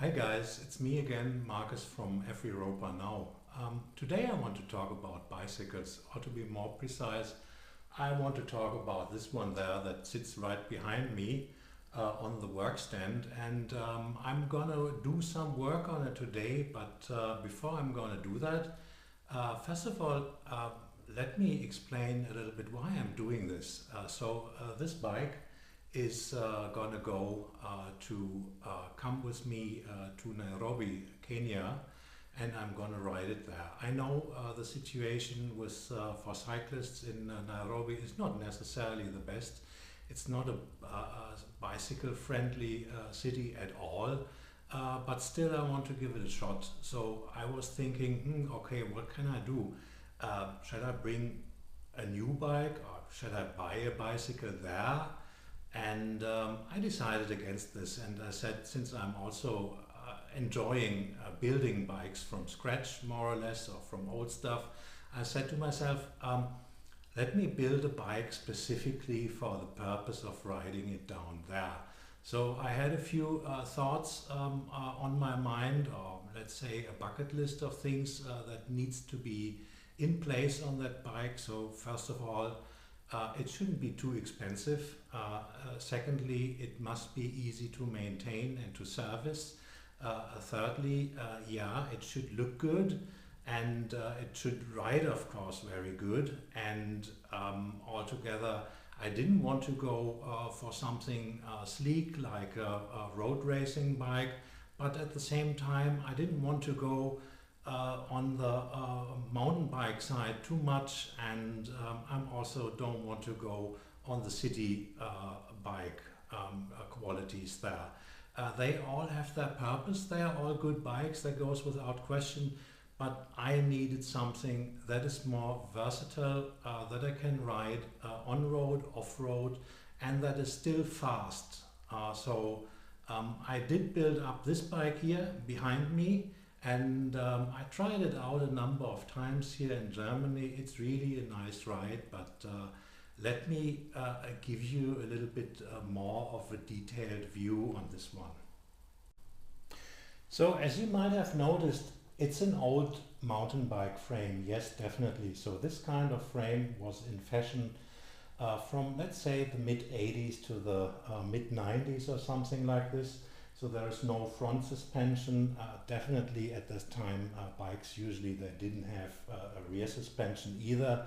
Hi guys, it's me again, Marcus from Europa Now. Today I want to talk about bicycles, or to be more precise, I want to talk about this one there that sits right behind me on the work stand, and I'm gonna do some work on it today, but before I'm gonna do that, first of all, let me explain a little bit why I'm doing this. This bike is gonna go to come with me to Nairobi, Kenya, and I'm gonna ride it there. I know the situation with for cyclists in Nairobi is not necessarily the best. It's not a bicycle-friendly city at all, but still I want to give it a shot. So I was thinking, okay, what can I do? Should I bring a new bike, or should I buy a bicycle there? And I decided against this, and I said, since I'm also enjoying building bikes from scratch, more or less, or from old stuff, I said to myself, let me build a bike specifically for the purpose of riding it down there. So I had a few thoughts on my mind, or let's say a bucket list of things that needs to be in place on that bike. So first of all, it shouldn't be too expensive. Secondly, it must be easy to maintain and to service. Thirdly, yeah, it should look good, and it should ride, of course, very good. And altogether, I didn't want to go for something sleek like a road racing bike, but at the same time, I didn't want to go on the mountain bike side too much, and I also don't want to go on the city bike qualities there. They all have their purpose, they are all good bikes, that goes without question, but I needed something that is more versatile, that I can ride on-road, off-road, and that is still fast. I did build up this bike here behind me, and I tried it out a number of times here in Germany. It's really a nice ride, but let me give you a little bit more of a detailed view on this one. So as you might have noticed, it's an old mountain bike frame, yes, definitely. So this kind of frame was in fashion from, let's say, the mid-80s to the mid-90s or something like this. So there is no front suspension. Definitely at this time, bikes usually they didn't have a rear suspension either.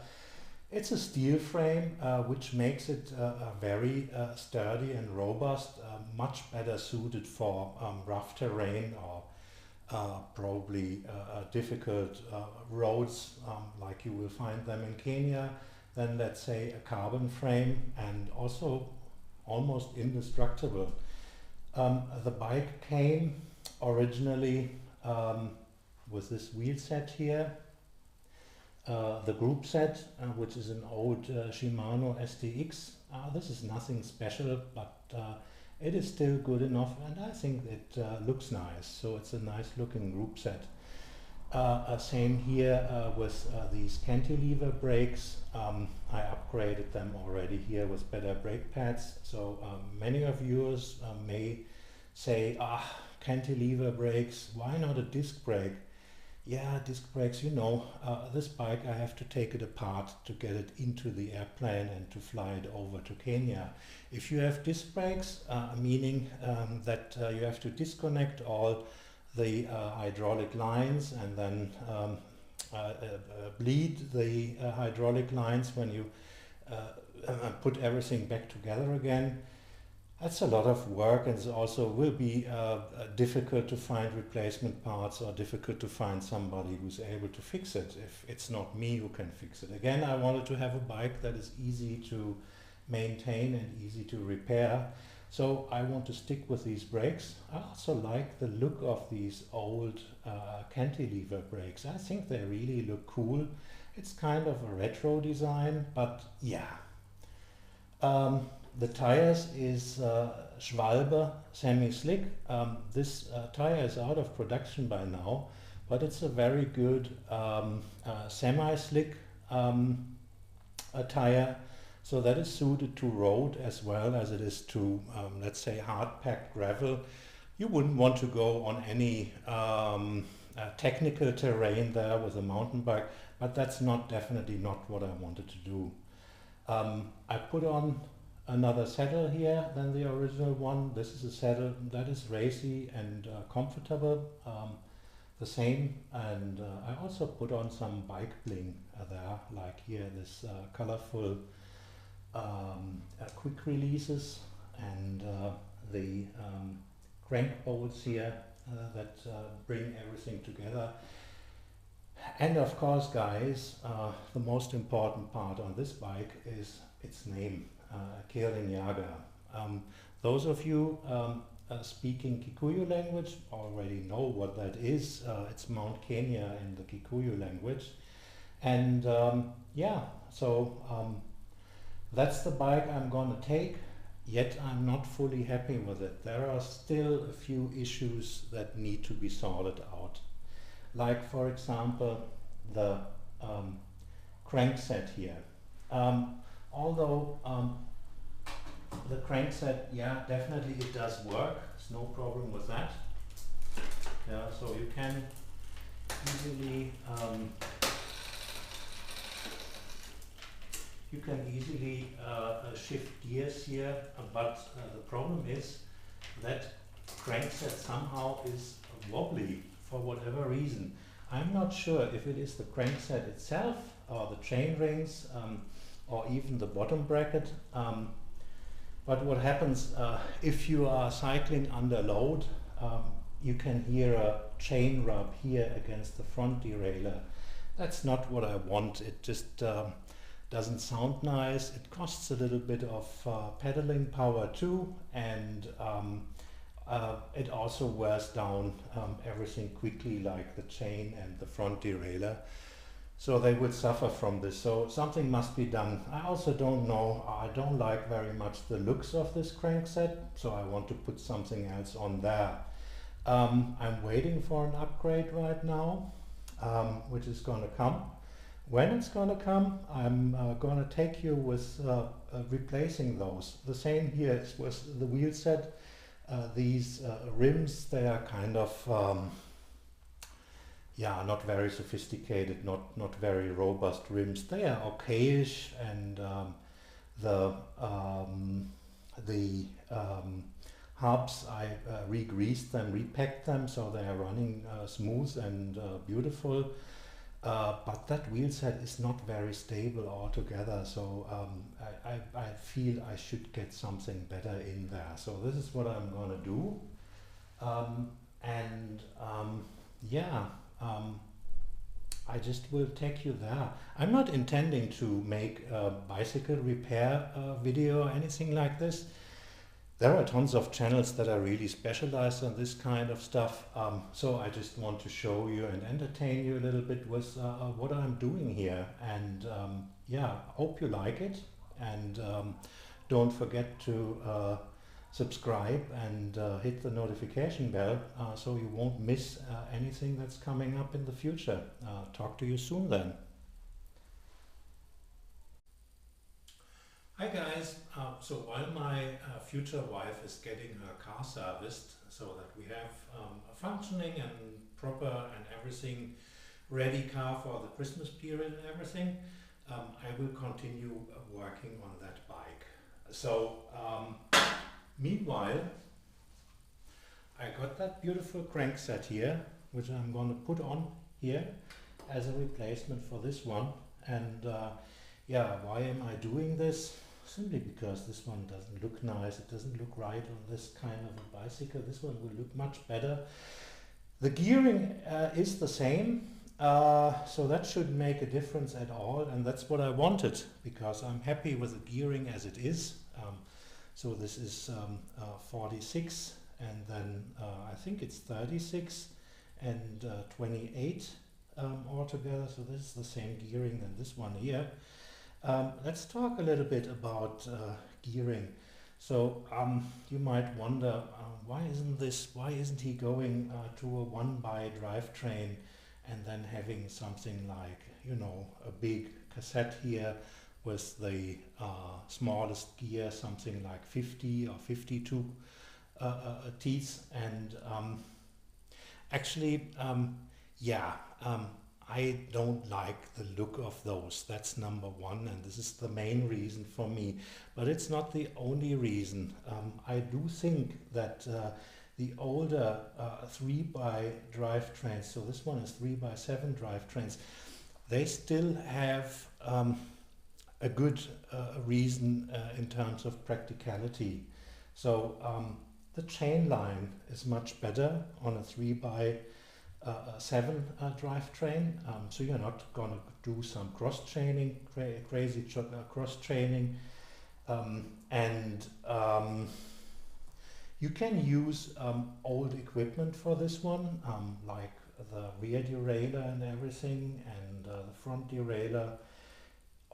It's a steel frame, which makes it very sturdy and robust, much better suited for rough terrain or probably difficult roads like you will find them in Kenya, than, let's say, a carbon frame, and also almost indestructible. The bike came originally with this wheel set here, the group set, which is an old Shimano STX. This is nothing special, but it is still good enough, and I think it looks nice. So it's a nice looking group set. Same here with these cantilever brakes. I upgraded them already here with better brake pads. So many of yours may say, cantilever brakes, why not a disc brake? Yeah, disc brakes, you know, this bike I have to take it apart to get it into the airplane and to fly it over to Kenya. If you have disc brakes, meaning that you have to disconnect all the hydraulic lines and then bleed the hydraulic lines when you put everything back together again. That's a lot of work, and it also will be difficult to find replacement parts, or difficult to find somebody who's able to fix it if it's not me who can fix it. Again, I wanted to have a bike that is easy to maintain and easy to repair. So I want to stick with these brakes. I also like the look of these old cantilever brakes. I think they really look cool. It's kind of a retro design, but yeah. The tires is Schwalbe semi-slick. This tire is out of production by now, but it's a very good semi-slick tire. So that is suited to road as well as it is to, let's say, hard-packed gravel. You wouldn't want to go on any technical terrain there with a mountain bike, but that's definitely not what I wanted to do. I put on another saddle here than the original one. This is a saddle that is racy and comfortable, the same. And I also put on some bike bling there, like here this colorful quick releases and the crank bolts here that bring everything together. And of course, guys, the most important part on this bike is its name, Kirinyaga. Those of you speaking Kikuyu language already know what that is. It's Mount Kenya in the Kikuyu language. And yeah, so that's the bike I'm going to take, yet I'm not fully happy with it. There are still a few issues that need to be sorted out. Like, for example, the crankset here. Although the crankset, yeah, definitely it does work. There's no problem with that. Yeah, so you can easily shift gears here, but the problem is that crankset somehow is wobbly for whatever reason. I'm not sure if it is the crankset itself or the chain rings or even the bottom bracket. But what happens if you are cycling under load, you can hear a chain rub here against the front derailleur. That's not what I want. It just doesn't sound nice. It costs a little bit of pedaling power too, and it also wears down everything quickly, like the chain and the front derailleur. So they would suffer from this. So something must be done. I also don't know, I don't like very much the looks of this crankset, so I want to put something else on there. I'm waiting for an upgrade right now, which is going to come. When it's going to come, I'm going to take you with replacing those. The same here with the wheel set. These rims, they are kind of yeah, not very sophisticated, not very robust rims. They are okayish, and the hubs, I re-greased them, repacked them, so they are running smooth and beautiful. But that wheel set is not very stable altogether, so I feel I should get something better in there. So this is what I'm gonna do, yeah, I just will take you there. I'm not intending to make a bicycle repair video or anything like this. There are tons of channels that are really specialized on this kind of stuff, so I just want to show you and entertain you a little bit with what I'm doing here. And yeah, hope you like it, and don't forget to subscribe and hit the notification bell so you won't miss anything that's coming up in the future. Talk to you soon then. Hi guys, so while my future wife is getting her car serviced so that we have a functioning and proper and everything ready car for the Christmas period and everything, I will continue working on that bike. So meanwhile, I got that beautiful crankset here, which I'm going to put on here as a replacement for this one. And yeah, why am I doing this? Simply because this one doesn't look nice. It doesn't look right on this kind of a bicycle. This one will look much better. The gearing is the same, so that shouldn't make a difference at all, and that's what I wanted, because I'm happy with the gearing as it is. So this is 46, and then I think it's 36 and 28 altogether, so this is the same gearing than this one here. Let's talk a little bit about gearing. So you might wonder, why isn't he going to a one-by drivetrain and then having something like, you know, a big cassette here with the smallest gear, something like 50 or 52 teeth. And actually, yeah, I don't like the look of those. That's number one, and this is the main reason for me. But it's not the only reason. I do think that the older 3x drivetrains, so this one is 3x7 drivetrains, they still have a good reason in terms of practicality. So the chain line is much better on a 3x7 drivetrain, so you're not going to do some cross-chaining, crazy cross-chaining, and you can use old equipment for this one, like the rear derailleur and everything, and the front derailleur.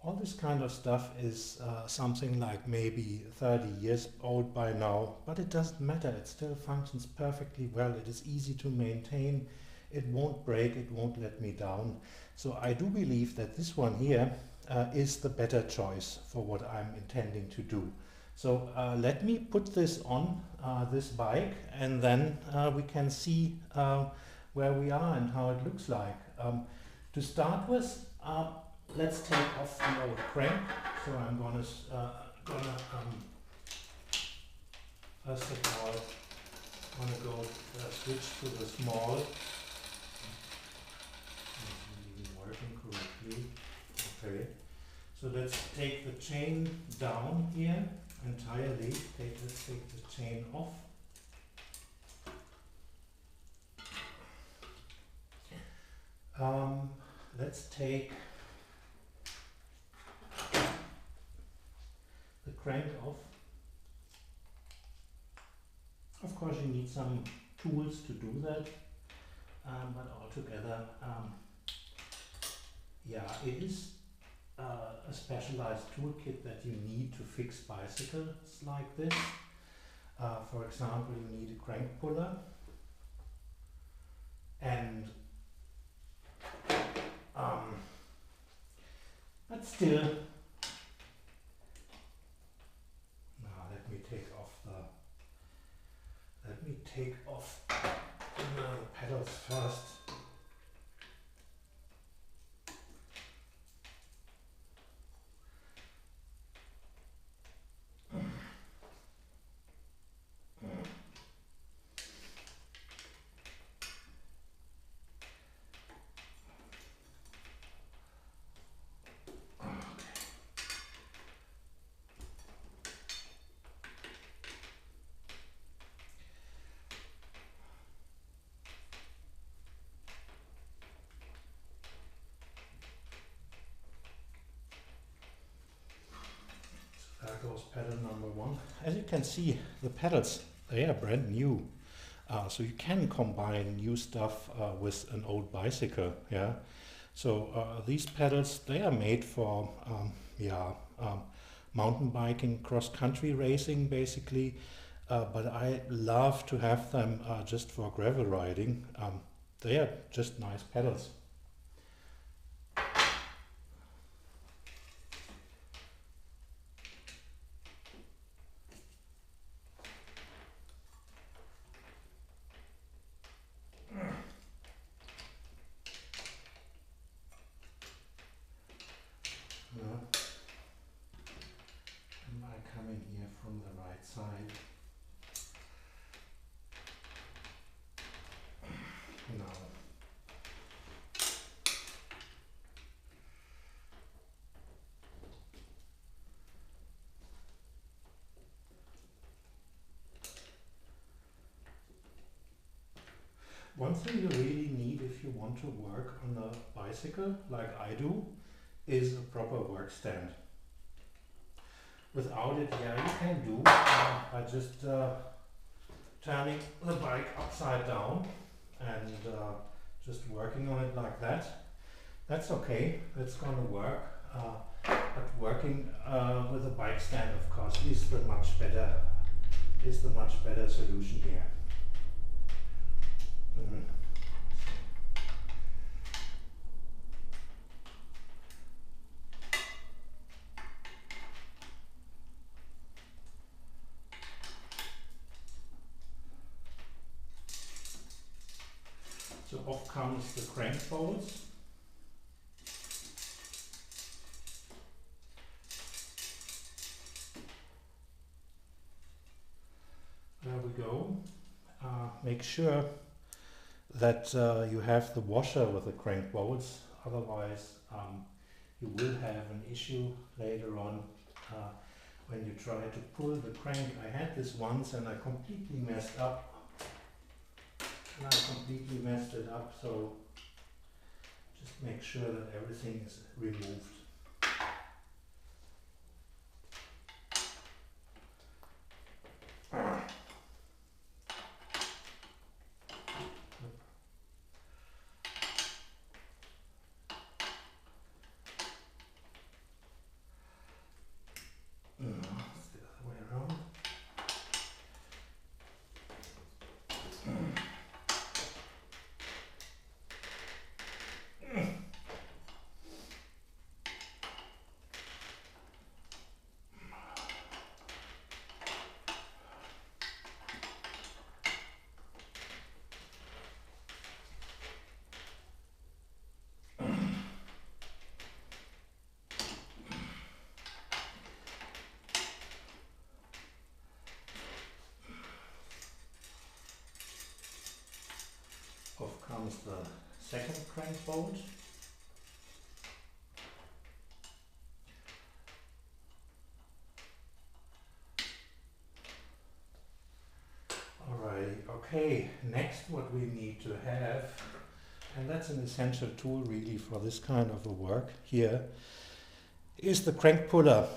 All this kind of stuff is something like maybe 30 years old by now, but it doesn't matter. It still functions perfectly well. It is easy to maintain. It won't break. It won't let me down. So I do believe that this one here is the better choice for what I'm intending to do. So let me put this on this bike, and then we can see where we are and how it looks like. To start with, let's take off the old crank. So I'm gonna first of all go switch to the small. It's even working correctly. Okay. So let's take the chain down here entirely. Let's take the chain off. Let's take the crank off. Of course you need some tools to do that, but altogether, yeah, it is a specialized toolkit that you need to fix bicycles like this. For example, you need a crank puller, and but still, now let me take off the pedals first. There goes pedal number one. As you can see, the pedals, they are brand new. So you can combine new stuff with an old bicycle. Yeah. So these pedals, they are made for mountain biking, cross-country racing basically. But I love to have them just for gravel riding. They are just nice pedals. Am I coming here from the right side? No. One thing you really need if you want to work on a bicycle, like I do, is a proper work stand. Without it, yeah, you can do by just turning the bike upside down and just working on it like that. That's okay, that's gonna work. But working with a bike stand, of course, is the much better solution here. So off comes the crank bolts. There we go. Make sure that you have the washer with the crank bolts, otherwise you will have an issue later on when you try to pull the crank. I had this once and I completely messed up. So just make sure that everything is removed. It's the other way around. Off comes the second crank bolt. Alrighty, okay, next what we need to have, and that's an essential tool really for this kind of a work here, is the crank puller.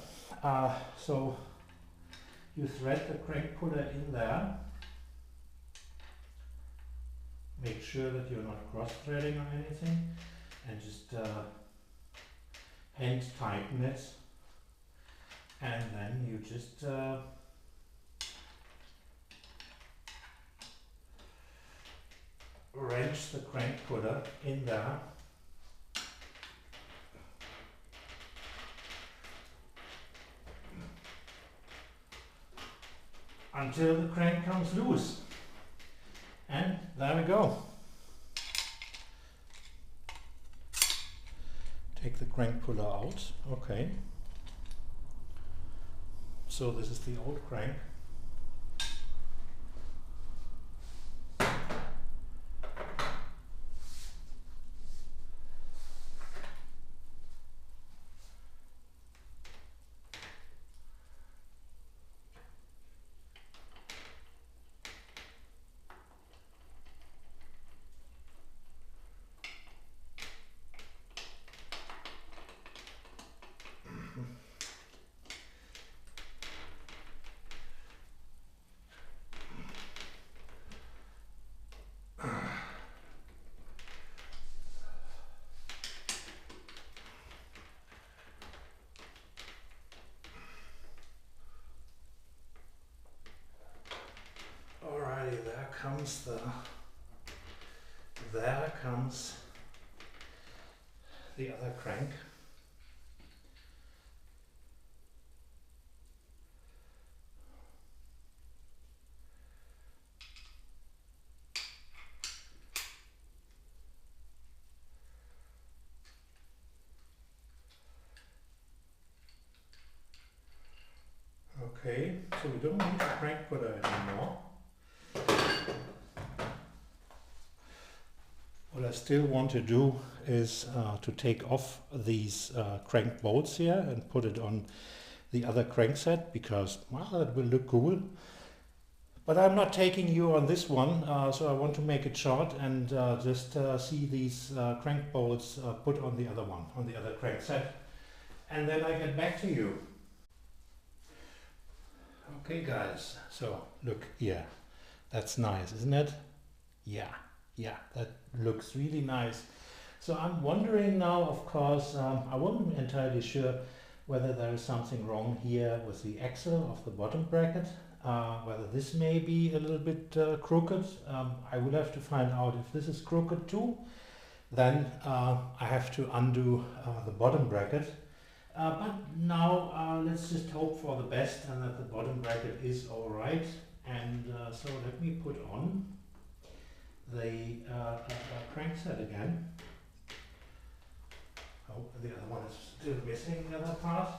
So you thread the crank puller in there. Make sure that you're not cross-threading or anything, and just hand tighten it, and then you just wrench the crank puller in there until the crank comes loose. And there we go. Take the crank puller out. Okay. So this is the old crank. There comes the other crank. Okay, so we don't need the crank puller anymore. What I still want to do is to take off these crank bolts here and put it on the other crankset, because, well, it will look cool. But I'm not taking you on this one, so I want to make it short and just see these crank bolts put on the other one, on the other crankset. And then I get back to you. Okay guys, so look here. That's nice, isn't it? Yeah, that looks really nice. So I'm wondering now, of course, I wasn't entirely sure whether there is something wrong here with the axle of the bottom bracket, whether this may be a little bit crooked. I will have to find out if this is crooked too. Then I have to undo the bottom bracket. But now let's just hope for the best and that the bottom bracket is alright. And so let me put on the crankset again. Oh, the other one is still missing, the other part.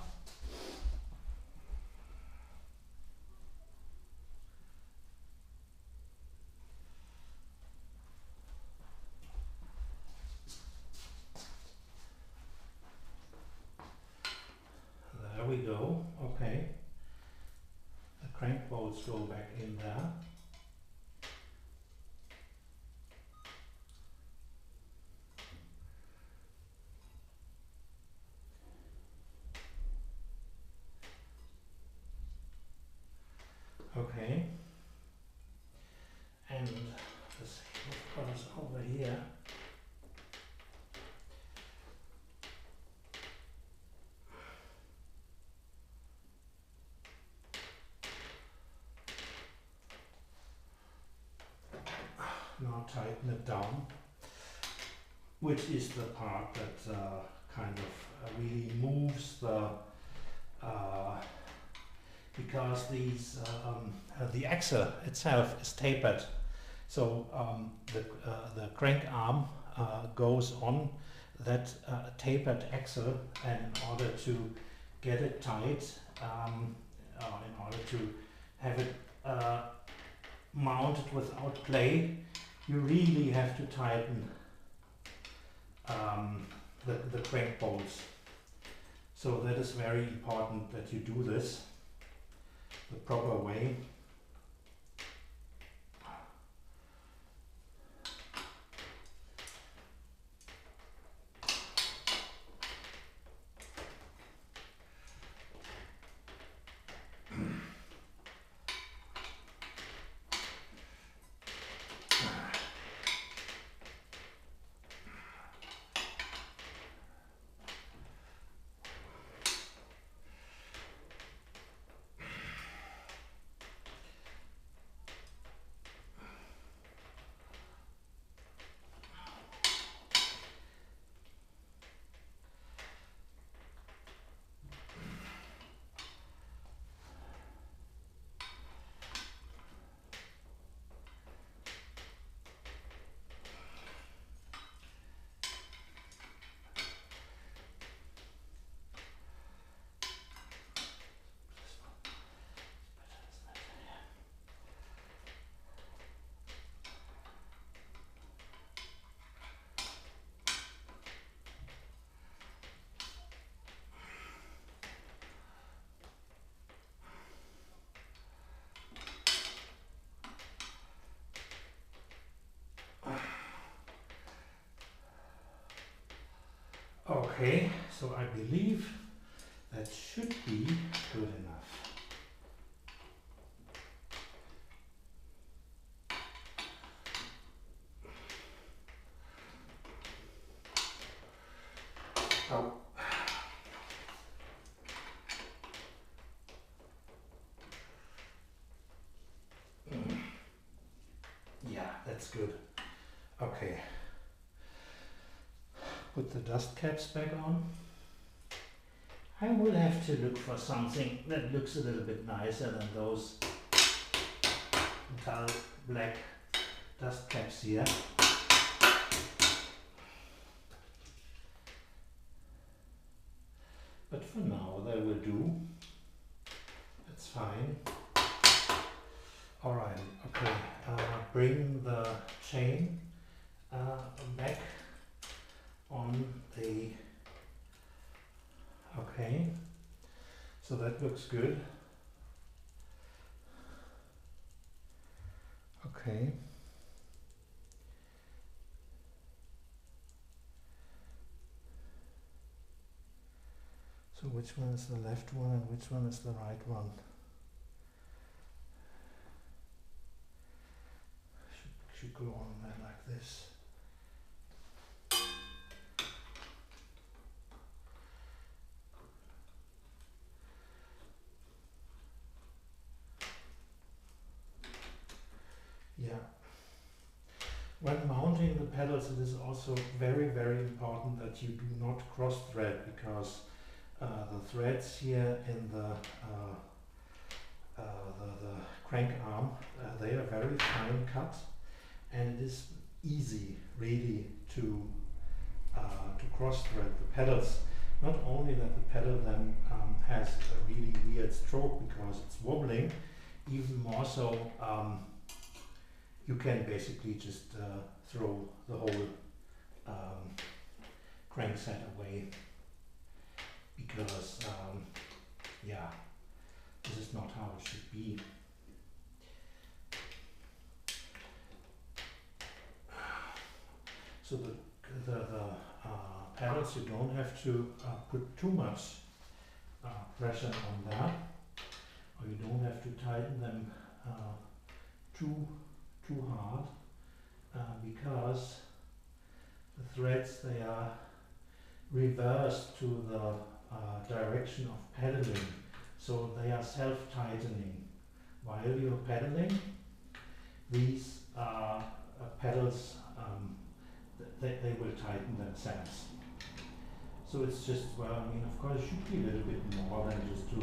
There we go, okay. The crank bolts go back in there. Okay. And the safety is over here. Now tighten it down, which is the part that kind of really moves the because the axle itself is tapered, so the crank arm goes on that tapered axle, and in order to get it tight, in order to have it mounted without play, you really have to tighten the crank bolts. So that is very important that you do this the proper way. Okay, so I believe that should be good enough. Oh. Yeah, that's good. Okay. Put the dust caps back on. I will have to look for something that looks a little bit nicer than those dull black dust caps here. But for now they will do. That's fine. Alright, okay. Bring the chain back on the, okay, so that looks good. Okay. So which one is the left one and which one is the right one? Should go on there like this. Yeah. When mounting the pedals, it is also very, very important that you do not cross thread, because the threads here in the crank arm, they are very fine cut, and it is easy really to cross-thread the pedals. Not only that the pedal then has a really weird stroke because it's wobbling, even more so you can basically just throw the whole crankset away because yeah, this is not how it should be. So the pedals, you don't have to put too much pressure on that, or you don't have to tighten them too hard because the threads, they are reversed to the direction of pedaling, so they are self-tightening. While you're pedaling, these pedals they will tighten themselves. So it's just, well, I mean, of course it should be a little bit more than just to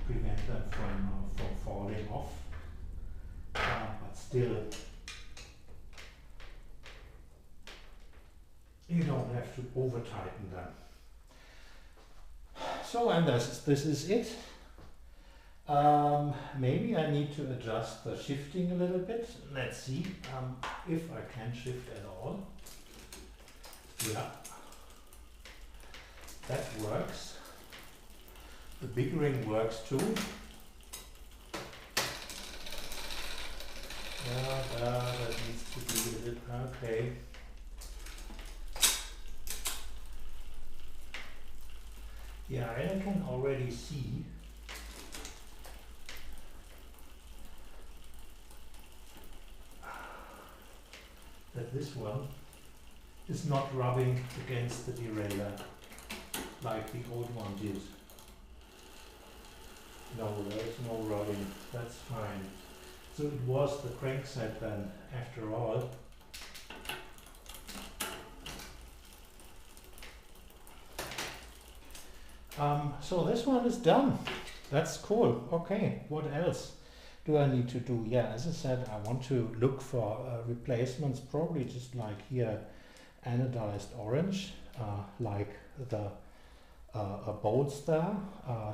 prevent them from falling off, but still you don't have to over tighten them. So, and this is it. Maybe I need to adjust the shifting a little bit. Let's see if I can shift at all. Yeah, that works. The big ring works too. Yeah, that needs to be a bit, okay. Yeah, and I can already see that this one is not rubbing against the derailleur like the old one did. No, there's no rubbing, that's fine. So it was the crankset then, after all. So this one is done. That's cool. Okay, what else do I need to do? Yeah, as I said, I want to look for replacements, probably just like here, anodized orange, like the bolts there,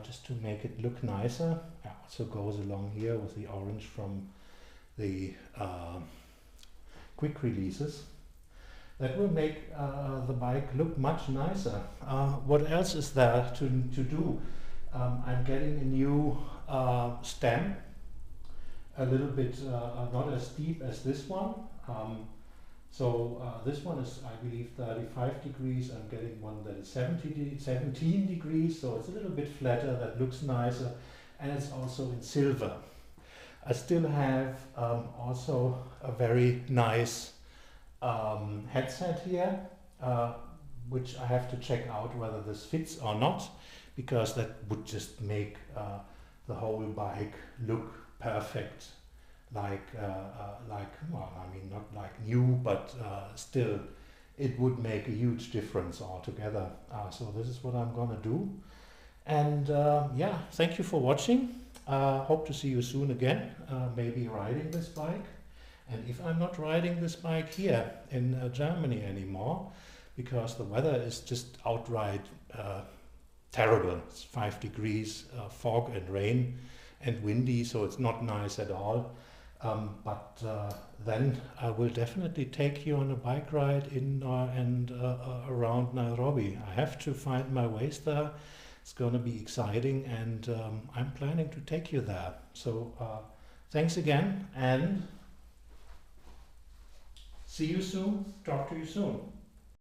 just to make it look nicer. It also goes along here with the orange from the quick releases. That will make the bike look much nicer. What else is there to do? I'm getting a new stem, a little bit not as deep as this one. This one is, I believe, 35 degrees. I'm getting one that is 17 degrees, so it's a little bit flatter, that looks nicer, and it's also in silver. I still have also a very nice headset here, which I have to check out whether this fits or not, because that would just make the whole bike look perfect, like well, I mean, not like new, but still it would make a huge difference altogether. So this is what I'm gonna do, and yeah, thank you for watching. Hope to see you soon again, maybe riding this bike. And if I'm not riding this bike here in Germany anymore, because the weather is just outright terrible. It's 5 degrees, fog and rain and windy, so it's not nice at all. But then I will definitely take you on a bike ride in and around Nairobi. I have to find my ways there. It's going to be exciting, and I'm planning to take you there. So thanks again, and see you soon. Talk to you soon.